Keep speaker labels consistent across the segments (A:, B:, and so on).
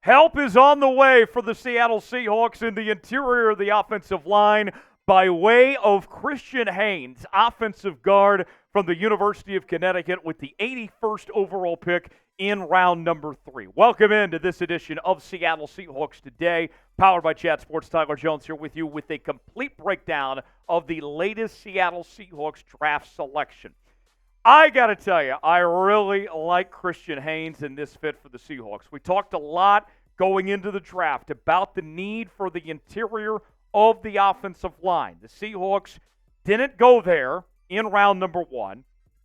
A: Help is on the way for the Seattle Seahawks in the interior of the offensive line by way of Christian Haynes, offensive guard from the University of Connecticut with the 81st overall pick in round number 3. Welcome into this edition of Seattle Seahawks Today, powered by Chat Sports. Tyler Jones here with you with a complete breakdown of the latest Seattle Seahawks draft selection. I got to tell you, I really like Christian Haynes in this fit for the Seahawks. We talked a lot going into the draft about the need for the interior of the offensive line. The Seahawks didn't go there in round number 1.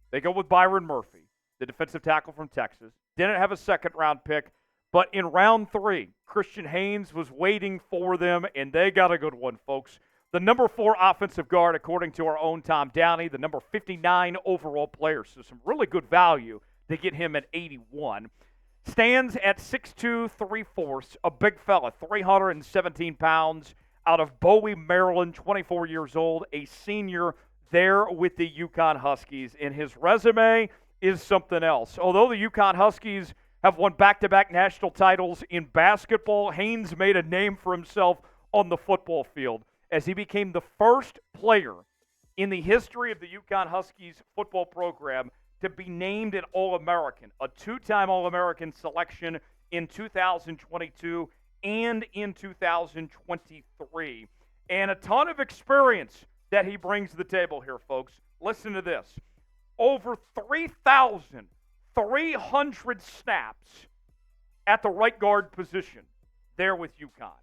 A: They go with Byron Murphy, the defensive tackle from Texas. Didn't have a second-round pick, but in round 3, Christian Haynes was waiting for them, and they got a good one, folks. The number 4 offensive guard, according to our own Tom Downey, the number 59 overall player. So some really good value to get him at 81. Stands at 6'2", 3/4, a big fella, 317 pounds, out of Bowie, Maryland, 24 years old, a senior there with the UConn Huskies. And his resume is something else. Although the UConn Huskies have won back-to-back national titles in basketball, Haynes made a name for himself on the football field, as he became the first player in the history of the UConn Huskies football program to be named an All-American, a 2-time All-American selection in 2022 and in 2023. And a ton of experience that he brings to the table here, folks. Listen to this. Over 3,300 snaps at the right guard position there with UConn.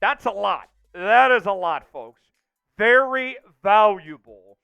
A: That's a lot. That is a lot, folks. Very valuable.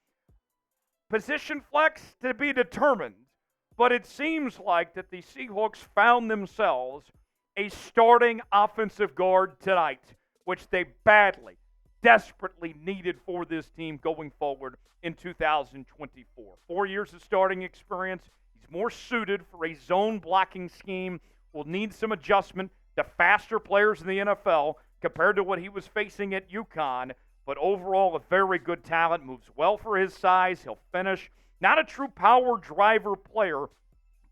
A: Position flex to be determined, but it seems like that the Seahawks found themselves a starting offensive guard tonight, which they badly, desperately needed for this team going forward in 2024. 4 years of starting experience. He's more suited for a zone blocking scheme. Will need some adjustment to faster players in the NFL compared to what he was facing at UConn, but overall a very good talent, moves well for his size, he'll finish. Not a true power driver player,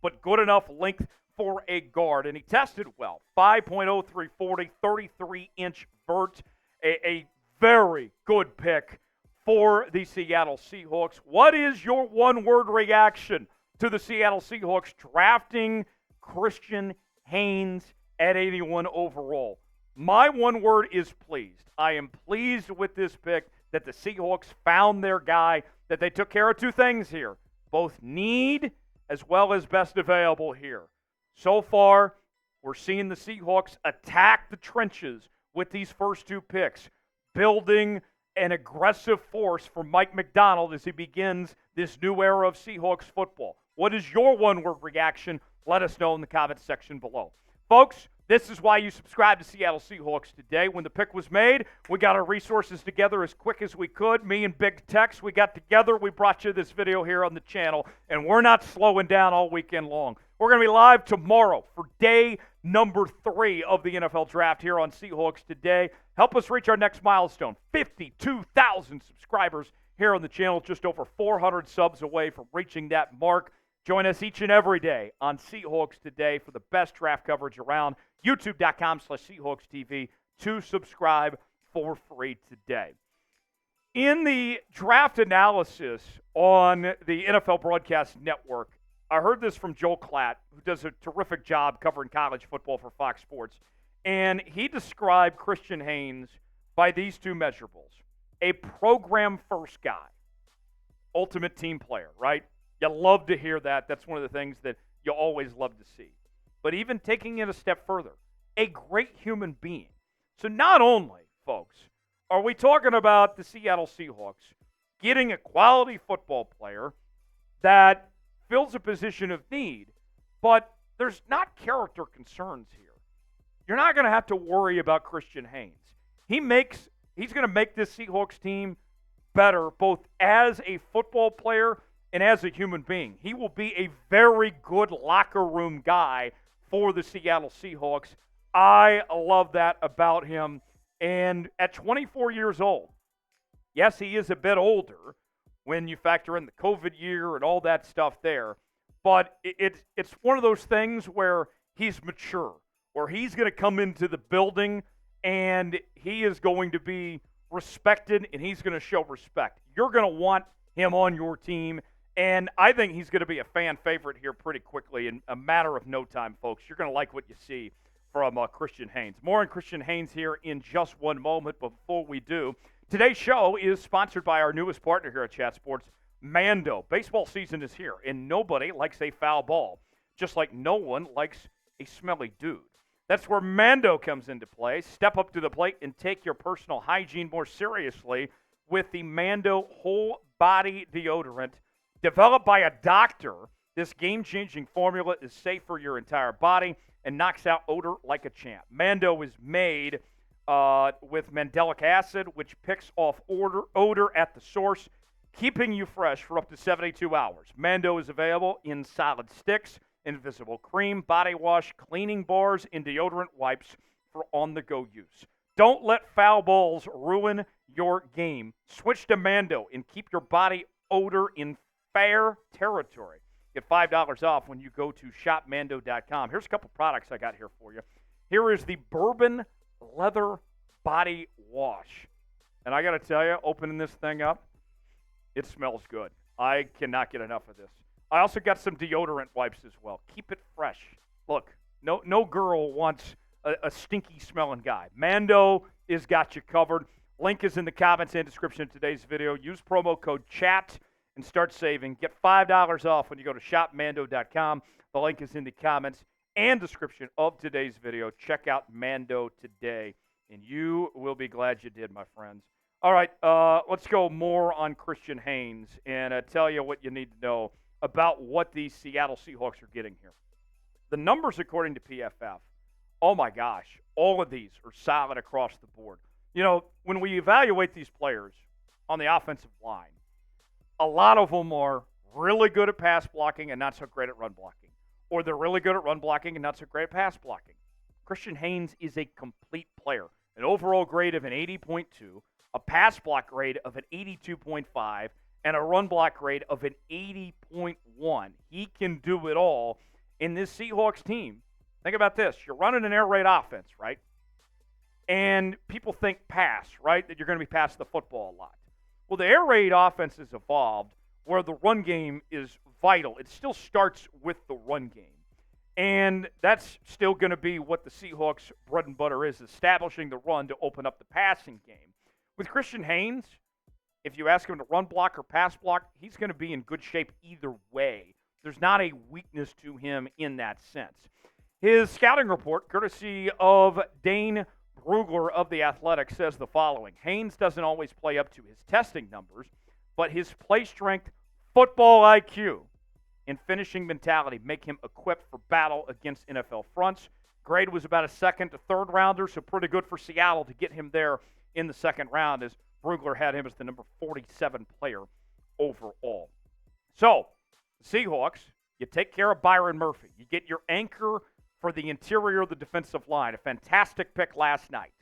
A: but good enough length for a guard, and he tested well. 5.0340, 33-inch vert, a very good pick for the Seattle Seahawks. What is your one-word reaction to the Seattle Seahawks drafting Christian Haynes at 81 overall? My one word is pleased. I am pleased with this pick that the Seahawks found their guy, that they took care of two things here, both need as well as best available here. So far, we're seeing the Seahawks attack the trenches with these first two picks, building an aggressive force for Mike Macdonald as he begins this new era of Seahawks football. What is your one-word reaction? Let us know in the comments section below. Folks, this is why you subscribe to Seattle Seahawks Today. When the pick was made, we got our resources together as quick as we could. Me and Big Tex, we got together. We brought you this video here on the channel, and we're not slowing down all weekend long. We're going to be live tomorrow for day number 3 of the NFL Draft here on Seahawks Today. Help us reach our next milestone, 52,000 subscribers here on the channel, just over 400 subs away from reaching that mark. Join us each and every day on Seahawks Today for the best draft coverage around. YouTube.com/SeahawksTV to subscribe for free today. In the draft analysis on the NFL Broadcast Network, I heard this from Joel Klatt, who does a terrific job covering college football for Fox Sports, and he described Christian Haynes by these two measurables. A program-first guy, ultimate team player, right? You love to hear that. That's one of the things that you always love to see. But even taking it a step further, a great human being. So not only, folks, are we talking about the Seattle Seahawks getting a quality football player that fills a position of need, but there's not character concerns here. You're not going to have to worry about Christian Haynes. He's going to make this Seahawks team better, both as a football player and as a human being. He will be a very good locker room guy for the Seattle Seahawks. I love that about him. And at 24 years old, yes, he is a bit older when you factor in the COVID year and all that stuff there, but it's one of those things where he's mature, where he's going to come into the building and he is going to be respected and he's going to show respect. You're going to want him on your team, and I think he's going to be a fan favorite here pretty quickly in a matter of no time, folks. You're going to like what you see from Christian Haynes. More on Christian Haynes here in just one moment. But before we do, today's show is sponsored by our newest partner here at Chat Sports, Mando. Baseball season is here, and nobody likes a foul ball, just like no one likes a smelly dude. That's where Mando comes into play. Step up to the plate and take your personal hygiene more seriously with the Mando Whole Body Deodorant. Developed by a doctor, this game-changing formula is safe for your entire body and knocks out odor like a champ. Mando is made with mandelic acid, which picks off odor at the source, keeping you fresh for up to 72 hours. Mando is available in solid sticks, invisible cream, body wash, cleaning bars, and deodorant wipes for on-the-go use. Don't let foul balls ruin your game. Switch to Mando and keep your body odor in fair territory. Get $5 off when you go to shopmando.com. Here's a couple products I got here for you. Here is the Bourbon Leather Body Wash. And I got to tell you, opening this thing up, it smells good. I cannot get enough of this. I also got some deodorant wipes as well. Keep it fresh. Look, no girl wants a stinky smelling guy. Mando is got you covered. Link is in the comments and description of today's video. Use promo code CHAT and start saving. Get $5 off when you go to shopmando.com. The link is in the comments and description of today's video. Check out Mando today, and you will be glad you did, my friends. All right, let's go more on Christian Haynes and tell you what you need to know about what the Seattle Seahawks are getting here. The numbers, according to PFF, oh my gosh, all of these are solid across the board. You know, when we evaluate these players on the offensive line, a lot of them are really good at pass blocking and not so great at run blocking. Or they're really good at run blocking and not so great at pass blocking. Christian Haynes is a complete player. An overall grade of an 80.2, a pass block grade of an 82.5, and a run block grade of an 80.1. He can do it all in this Seahawks team. Think about this. You're running an air raid offense, right? And people think pass, right? That you're going to be passing the football a lot. Well, the air raid offense has evolved where the run game is vital. It still starts with the run game. And that's still going to be what the Seahawks' bread and butter is, establishing the run to open up the passing game. With Christian Haynes, if you ask him to run block or pass block, he's going to be in good shape either way. There's not a weakness to him in that sense. His scouting report, courtesy of Dane Brugler of The Athletic, says the following. Haynes doesn't always play up to his testing numbers, but his play strength, football IQ, and finishing mentality make him equipped for battle against NFL fronts. Grade was about a second to third rounder, so pretty good for Seattle to get him there in the second round, as Brugler had him as the number 47 player overall. So, the Seahawks, you take care of Byron Murphy. You get your anchor for the interior of the defensive line. A fantastic pick last night.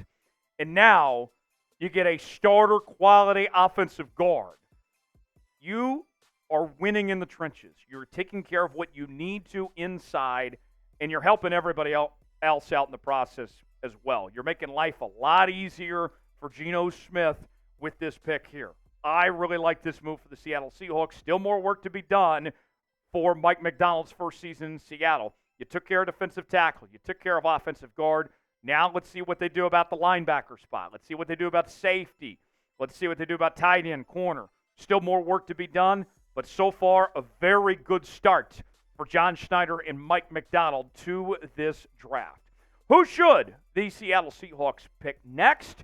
A: And now you get a starter quality offensive guard. You are winning in the trenches. You're taking care of what you need to inside, and you're helping everybody else out in the process as well. You're making life a lot easier for Geno Smith with this pick here. I really like this move for the Seattle Seahawks. Still more work to be done for Mike Macdonald's first season in Seattle. You took care of defensive tackle. You took care of offensive guard. Now let's see what they do about the linebacker spot. Let's see what they do about safety. Let's see what they do about tight end, corner. Still more work to be done, but so far a very good start for John Schneider and Mike Macdonald to this draft. Who should the Seattle Seahawks pick next?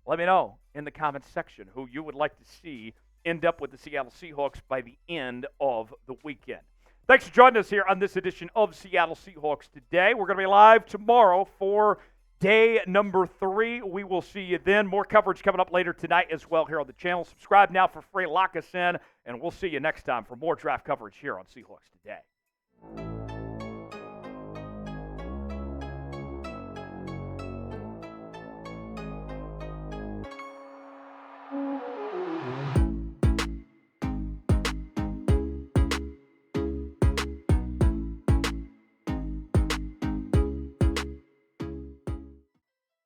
A: Let me know in the comments section who you would like to see end up with the Seattle Seahawks by the end of the weekend. Thanks for joining us here on this edition of Seattle Seahawks Today. We're going to be live tomorrow for day number 3. We will see you then. More coverage coming up later tonight as well here on the channel. Subscribe now for free. Lock us in, and we'll see you next time for more draft coverage here on Seahawks Today.